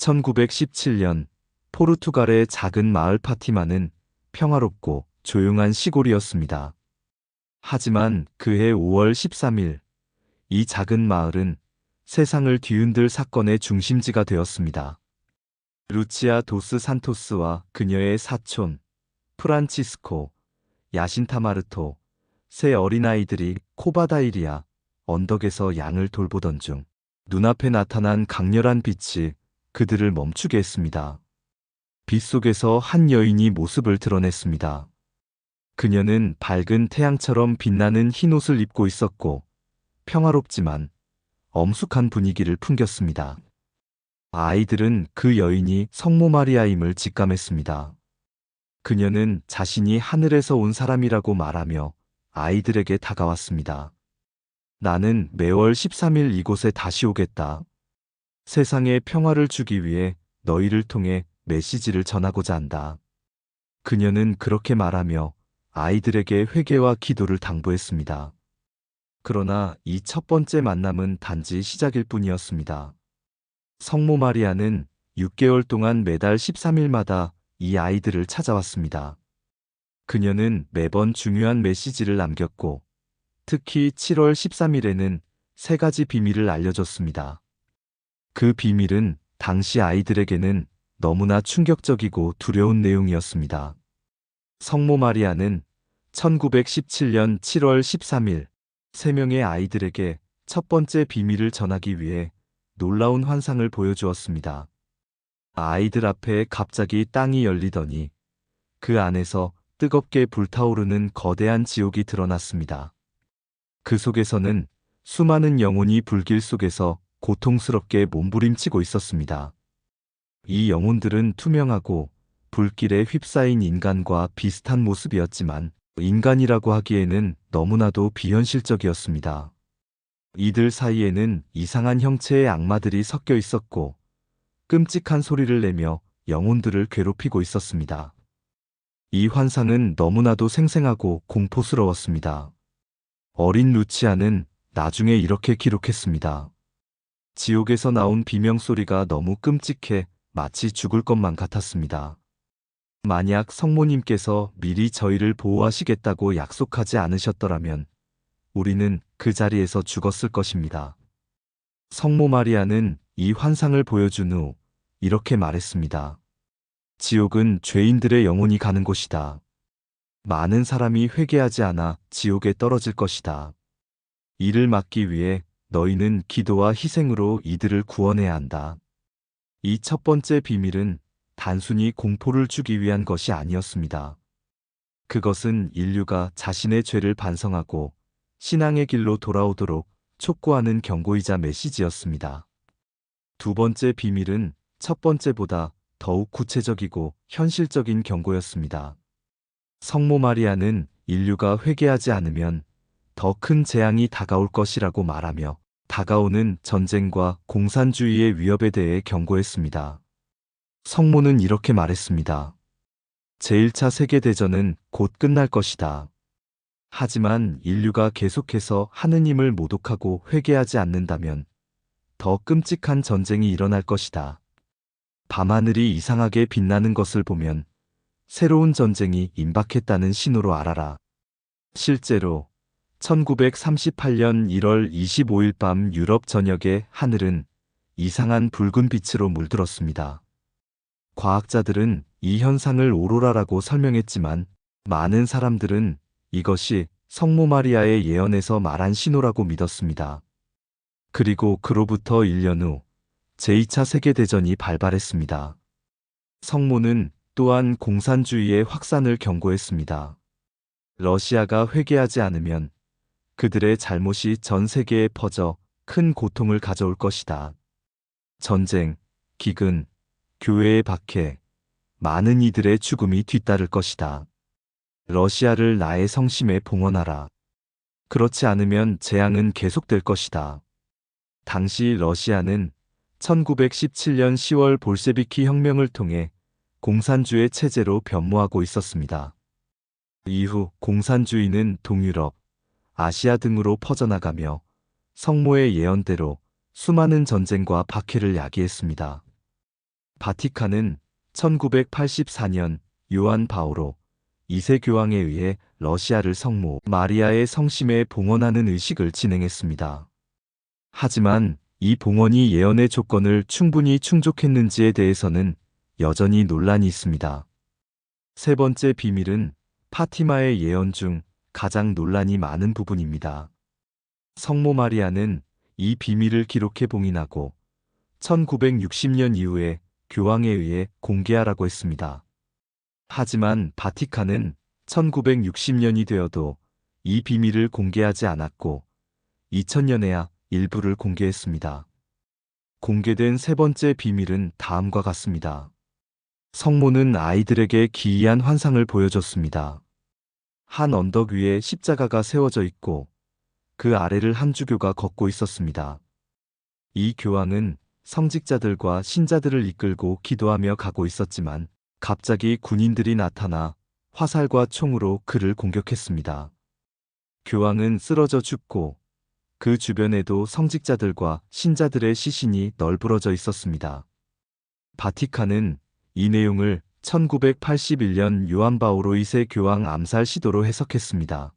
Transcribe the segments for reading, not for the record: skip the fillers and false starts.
1917년 포르투갈의 작은 마을 파티마는 평화롭고 조용한 시골이었습니다. 하지만 그해 5월 13일, 이 작은 마을은 세상을 뒤흔들 사건의 중심지가 되었습니다. 루치아 도스 산토스와 그녀의 사촌, 프란치스코, 야신타 마르토, 세 어린아이들이 코바다이리아 언덕에서 양을 돌보던 중 눈앞에 나타난 강렬한 빛이 그들을 멈추게 했습니다. 빛 속에서 한 여인이 모습을 드러냈습니다. 그녀는 밝은 태양처럼 빛나는 흰 옷을 입고 있었고 평화롭지만 엄숙한 분위기를 풍겼습니다. 아이들은 그 여인이 성모 마리아임을 직감했습니다. 그녀는 자신이 하늘에서 온 사람이라고 말하며 아이들에게 다가왔습니다. 나는 매월 13일 이곳에 다시 오겠다. 세상에 평화를 주기 위해 너희를 통해 메시지를 전하고자 한다. 그녀는 그렇게 말하며 아이들에게 회개와 기도를 당부했습니다. 그러나 이 첫 번째 만남은 단지 시작일 뿐이었습니다. 성모 마리아는 6개월 동안 매달 13일마다 이 아이들을 찾아왔습니다. 그녀는 매번 중요한 메시지를 남겼고, 특히 7월 13일에는 3가지 비밀을 알려줬습니다. 그 비밀은 당시 아이들에게는 너무나 충격적이고 두려운 내용이었습니다. 성모 마리아는 1917년 7월 13일 3명의 아이들에게 첫 번째 비밀을 전하기 위해 놀라운 환상을 보여주었습니다. 아이들 앞에 갑자기 땅이 열리더니 그 안에서 뜨겁게 불타오르는 거대한 지옥이 드러났습니다. 그 속에서는 수많은 영혼이 불길 속에서 고통스럽게 몸부림치고 있었습니다. 이 영혼들은 투명하고 불길에 휩싸인 인간과 비슷한 모습이었지만 인간이라고 하기에는 너무나도 비현실적이었습니다. 이들 사이에는 이상한 형체의 악마들이 섞여 있었고 끔찍한 소리를 내며 영혼들을 괴롭히고 있었습니다. 이 환상은 너무나도 생생하고 공포스러웠습니다. 어린 루치아는 나중에 이렇게 기록했습니다. 지옥에서 나온 비명소리가 너무 끔찍해 마치 죽을 것만 같았습니다. 만약 성모님께서 미리 저희를 보호하시겠다고 약속하지 않으셨더라면 우리는 그 자리에서 죽었을 것입니다. 성모 마리아는 이 환상을 보여준 후 이렇게 말했습니다. 지옥은 죄인들의 영혼이 가는 곳이다. 많은 사람이 회개하지 않아 지옥에 떨어질 것이다. 이를 막기 위해 너희는 기도와 희생으로 이들을 구원해야 한다. 이 첫 번째 비밀은 단순히 공포를 주기 위한 것이 아니었습니다. 그것은 인류가 자신의 죄를 반성하고 신앙의 길로 돌아오도록 촉구하는 경고이자 메시지였습니다. 두 번째 비밀은 첫 번째보다 더욱 구체적이고 현실적인 경고였습니다. 성모 마리아는 인류가 회개하지 않으면 더 큰 재앙이 다가올 것이라고 말하며 다가오는 전쟁과 공산주의의 위협에 대해 경고했습니다. 성모는 이렇게 말했습니다. 제1차 세계대전은 곧 끝날 것이다. 하지만 인류가 계속해서 하느님을 모독하고 회개하지 않는다면 더 끔찍한 전쟁이 일어날 것이다. 밤하늘이 이상하게 빛나는 것을 보면 새로운 전쟁이 임박했다는 신호로 알아라. 실제로 1938년 1월 25일 밤 유럽 전역의 하늘은 이상한 붉은 빛으로 물들었습니다. 과학자들은 이 현상을 오로라라고 설명했지만 많은 사람들은 이것이 성모 마리아의 예언에서 말한 신호라고 믿었습니다. 그리고 그로부터 1년 후 제2차 세계대전이 발발했습니다. 성모는 또한 공산주의의 확산을 경고했습니다. 러시아가 회개하지 않으면 그들의 잘못이 전 세계에 퍼져 큰 고통을 가져올 것이다. 전쟁, 기근, 교회의 박해, 많은 이들의 죽음이 뒤따를 것이다. 러시아를 나의 성심에 봉헌하라. 그렇지 않으면 재앙은 계속될 것이다. 당시 러시아는 1917년 10월 볼셰비키 혁명을 통해 공산주의 체제로 변모하고 있었습니다. 이후 공산주의는 동유럽, 아시아 등으로 퍼져나가며 성모의 예언대로 수많은 전쟁과 박해를 야기했습니다. 바티칸은 1984년 요한 바오로 2세 교황에 의해 러시아를 성모 마리아의 성심에 봉헌하는 의식을 진행했습니다. 하지만 이 봉헌이 예언의 조건을 충분히 충족했는지에 대해서는 여전히 논란이 있습니다. 세 번째 비밀은 파티마의 예언 중 가장 논란이 많은 부분입니다. 성모 마리아는 이 비밀을 기록해 봉인하고 1960년 이후에 교황에 의해 공개하라고 했습니다. 하지만 바티칸은 1960년이 되어도 이 비밀을 공개하지 않았고 2000년에야 일부를 공개했습니다. 공개된 세 번째 비밀은 다음과 같습니다. 성모는 아이들에게 기이한 환상을 보여줬습니다. 한 언덕 위에 십자가가 세워져 있고 그 아래를 한 주교가 걷고 있었습니다. 이 교황은 성직자들과 신자들을 이끌고 기도하며 가고 있었지만 갑자기 군인들이 나타나 화살과 총으로 그를 공격했습니다. 교황은 쓰러져 죽고 그 주변에도 성직자들과 신자들의 시신이 널브러져 있었습니다. 바티칸은 이 내용을 1981년 요한 바오로 2세 교황 암살 시도로 해석했습니다.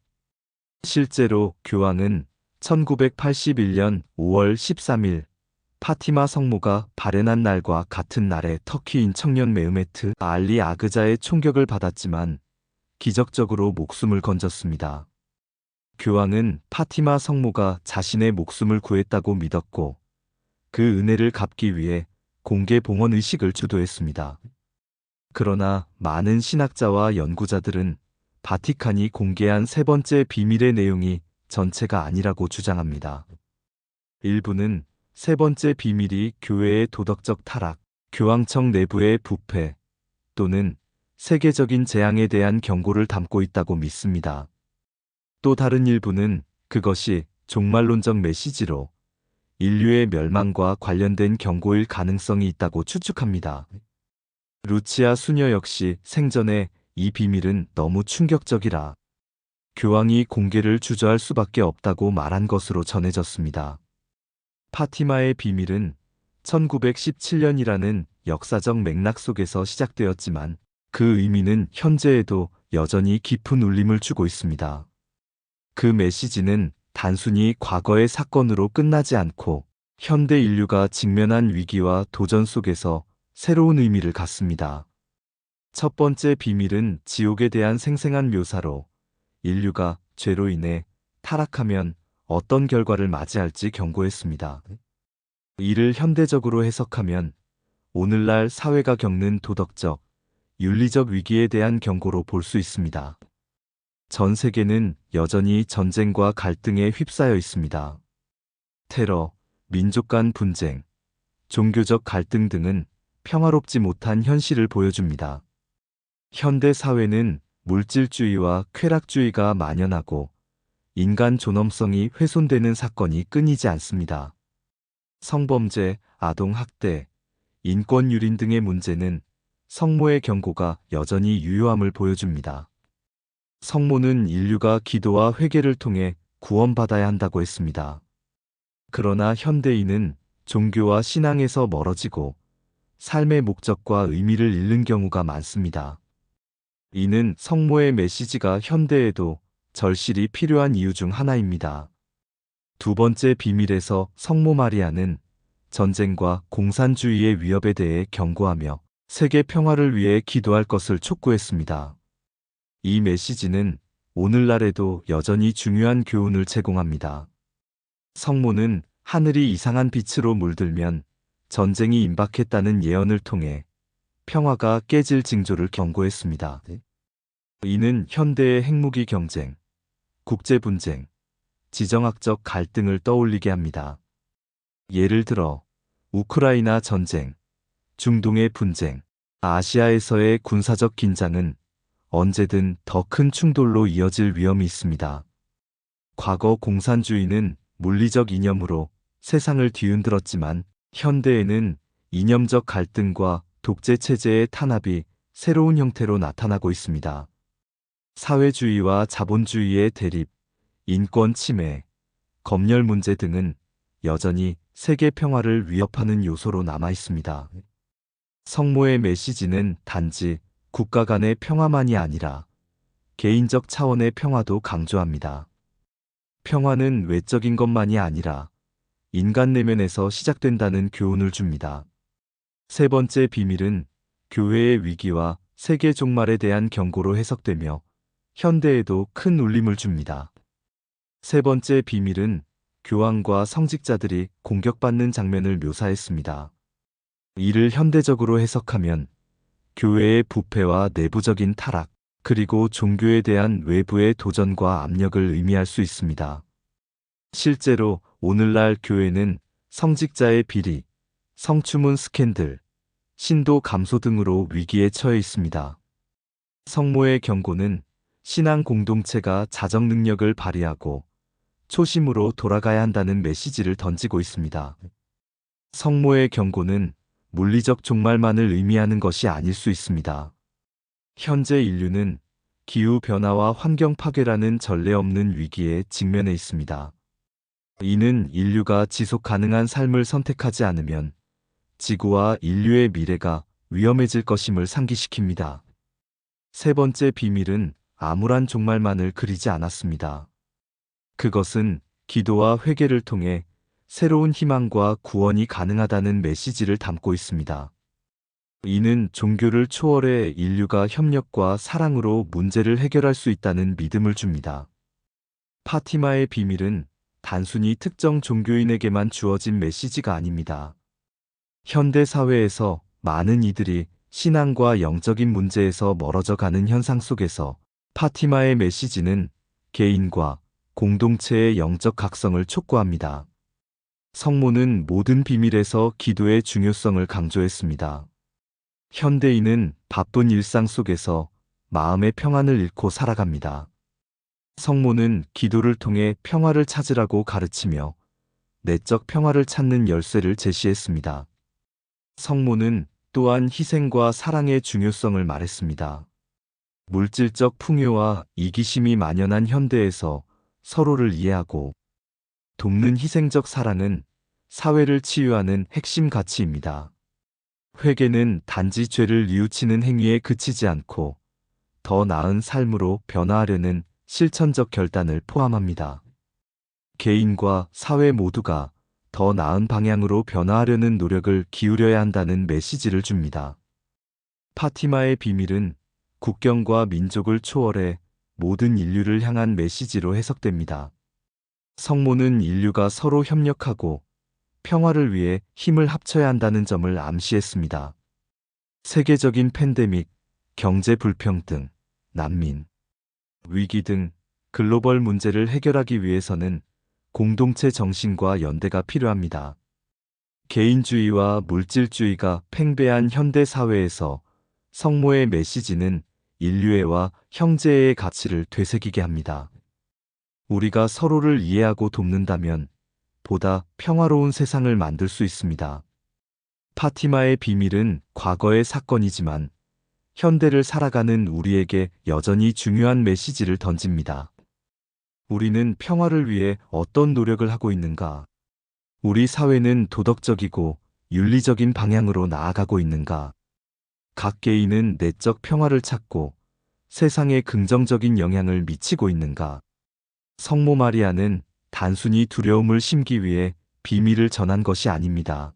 실제로 교황은 1981년 5월 13일 파티마 성모가 발현한 날과 같은 날에 터키인 청년 메흐메트 알리 아그자의 총격을 받았지만 기적적으로 목숨을 건졌습니다. 교황은 파티마 성모가 자신의 목숨을 구했다고 믿었고 그 은혜를 갚기 위해 공개 봉헌 의식을 주도했습니다. 그러나 많은 신학자와 연구자들은 바티칸이 공개한 세 번째 비밀의 내용이 전체가 아니라고 주장합니다. 일부는 세 번째 비밀이 교회의 도덕적 타락, 교황청 내부의 부패 또는 세계적인 재앙에 대한 경고를 담고 있다고 믿습니다. 또 다른 일부는 그것이 종말론적 메시지로 인류의 멸망과 관련된 경고일 가능성이 있다고 추측합니다. 루치아 수녀 역시 생전에 이 비밀은 너무 충격적이라 교황이 공개를 주저할 수밖에 없다고 말한 것으로 전해졌습니다. 파티마의 비밀은 1917년이라는 역사적 맥락 속에서 시작되었지만 그 의미는 현재에도 여전히 깊은 울림을 주고 있습니다. 그 메시지는 단순히 과거의 사건으로 끝나지 않고 현대 인류가 직면한 위기와 도전 속에서 새로운 의미를 갖습니다. 첫 번째 비밀은 지옥에 대한 생생한 묘사로 인류가 죄로 인해 타락하면 어떤 결과를 맞이할지 경고했습니다. 이를 현대적으로 해석하면 오늘날 사회가 겪는 도덕적, 윤리적 위기에 대한 경고로 볼 수 있습니다. 전 세계는 여전히 전쟁과 갈등에 휩싸여 있습니다. 테러, 민족 간 분쟁, 종교적 갈등 등은 평화롭지 못한 현실을 보여줍니다. 현대 사회는 물질주의와 쾌락주의가 만연하고 인간 존엄성이 훼손되는 사건이 끊이지 않습니다. 성범죄, 아동학대, 인권유린 등의 문제는 성모의 경고가 여전히 유효함을 보여줍니다. 성모는 인류가 기도와 회개를 통해 구원받아야 한다고 했습니다. 그러나 현대인은 종교와 신앙에서 멀어지고 삶의 목적과 의미를 잃는 경우가 많습니다. 이는 성모의 메시지가 현대에도 절실히 필요한 이유 중 하나입니다. 두 번째 비밀에서 성모 마리아는 전쟁과 공산주의의 위협에 대해 경고하며 세계 평화를 위해 기도할 것을 촉구했습니다. 이 메시지는 오늘날에도 여전히 중요한 교훈을 제공합니다. 성모는 하늘이 이상한 빛으로 물들면 전쟁이 임박했다는 예언을 통해 평화가 깨질 징조를 경고했습니다. 이는 현대의 핵무기 경쟁, 국제 분쟁, 지정학적 갈등을 떠올리게 합니다. 예를 들어 우크라이나 전쟁, 중동의 분쟁, 아시아에서의 군사적 긴장은 언제든 더 큰 충돌로 이어질 위험이 있습니다. 과거 공산주의는 물리적 이념으로 세상을 뒤흔들었지만 현대에는 이념적 갈등과 독재 체제의 탄압이 새로운 형태로 나타나고 있습니다. 사회주의와 자본주의의 대립, 인권 침해, 검열 문제 등은 여전히 세계 평화를 위협하는 요소로 남아 있습니다. 성모의 메시지는 단지 국가 간의 평화만이 아니라 개인적 차원의 평화도 강조합니다. 평화는 외적인 것만이 아니라 인간 내면에서 시작된다는 교훈을 줍니다. 세 번째 비밀은 교회의 위기와 세계 종말에 대한 경고로 해석되며 현대에도 큰 울림을 줍니다. 세 번째 비밀은 교황과 성직자들이 공격받는 장면을 묘사했습니다. 이를 현대적으로 해석하면 교회의 부패와 내부적인 타락, 그리고 종교에 대한 외부의 도전과 압력을 의미할 수 있습니다. 실제로 오늘날 교회는 성직자의 비리, 성추문 스캔들, 신도 감소 등으로 위기에 처해 있습니다. 성모의 경고는 신앙 공동체가 자정 능력을 발휘하고 초심으로 돌아가야 한다는 메시지를 던지고 있습니다. 성모의 경고는 물리적 종말만을 의미하는 것이 아닐 수 있습니다. 현재 인류는 기후변화와 환경 파괴라는 전례 없는 위기에 직면해 있습니다. 이는 인류가 지속 가능한 삶을 선택하지 않으면 지구와 인류의 미래가 위험해질 것임을 상기시킵니다. 세 번째 비밀은 암울한 종말만을 그리지 않았습니다. 그것은 기도와 회개를 통해 새로운 희망과 구원이 가능하다는 메시지를 담고 있습니다. 이는 종교를 초월해 인류가 협력과 사랑으로 문제를 해결할 수 있다는 믿음을 줍니다. 파티마의 비밀은 단순히 특정 종교인에게만 주어진 메시지가 아닙니다. 현대 사회에서 많은 이들이 신앙과 영적인 문제에서 멀어져 가는 현상 속에서 파티마의 메시지는 개인과 공동체의 영적 각성을 촉구합니다. 성모는 모든 비밀에서 기도의 중요성을 강조했습니다. 현대인은 바쁜 일상 속에서 마음의 평안을 잃고 살아갑니다. 성모는 기도를 통해 평화를 찾으라고 가르치며 내적 평화를 찾는 열쇠를 제시했습니다. 성모는 또한 희생과 사랑의 중요성을 말했습니다. 물질적 풍요와 이기심이 만연한 현대에서 서로를 이해하고 돕는 희생적 사랑은 사회를 치유하는 핵심 가치입니다. 회개는 단지 죄를 뉘우치는 행위에 그치지 않고 더 나은 삶으로 변화하려는 실천적 결단을 포함합니다. 개인과 사회 모두가 더 나은 방향으로 변화하려는 노력을 기울여야 한다는 메시지를 줍니다. 파티마의 비밀은 국경과 민족을 초월해 모든 인류를 향한 메시지로 해석됩니다. 성모는 인류가 서로 협력하고 평화를 위해 힘을 합쳐야 한다는 점을 암시했습니다. 세계적인 팬데믹, 경제 불평등, 난민, 위기 등 글로벌 문제를 해결하기 위해서는 공동체 정신과 연대가 필요합니다. 개인주의와 물질주의가 팽배한 현대 사회에서 성모의 메시지는 인류애와 형제의 가치를 되새기게 합니다. 우리가 서로를 이해하고 돕는다면 보다 평화로운 세상을 만들 수 있습니다. 파티마의 비밀은 과거의 사건이지만 현대를 살아가는 우리에게 여전히 중요한 메시지를 던집니다. 우리는 평화를 위해 어떤 노력을 하고 있는가? 우리 사회는 도덕적이고 윤리적인 방향으로 나아가고 있는가? 각 개인은 내적 평화를 찾고 세상에 긍정적인 영향을 미치고 있는가? 성모 마리아는 단순히 두려움을 심기 위해 비밀을 전한 것이 아닙니다.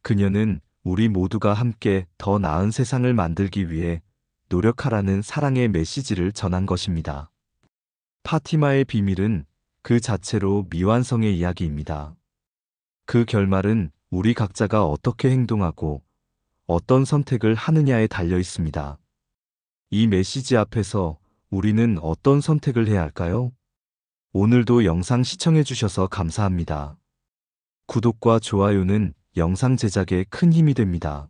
그녀는 우리 모두가 함께 더 나은 세상을 만들기 위해 노력하라는 사랑의 메시지를 전한 것입니다. 파티마의 비밀은 그 자체로 미완성의 이야기입니다. 그 결말은 우리 각자가 어떻게 행동하고 어떤 선택을 하느냐에 달려 있습니다. 이 메시지 앞에서 우리는 어떤 선택을 해야 할까요? 오늘도 영상 시청해 주셔서 감사합니다. 구독과 좋아요는 영상 제작에 큰 힘이 됩니다.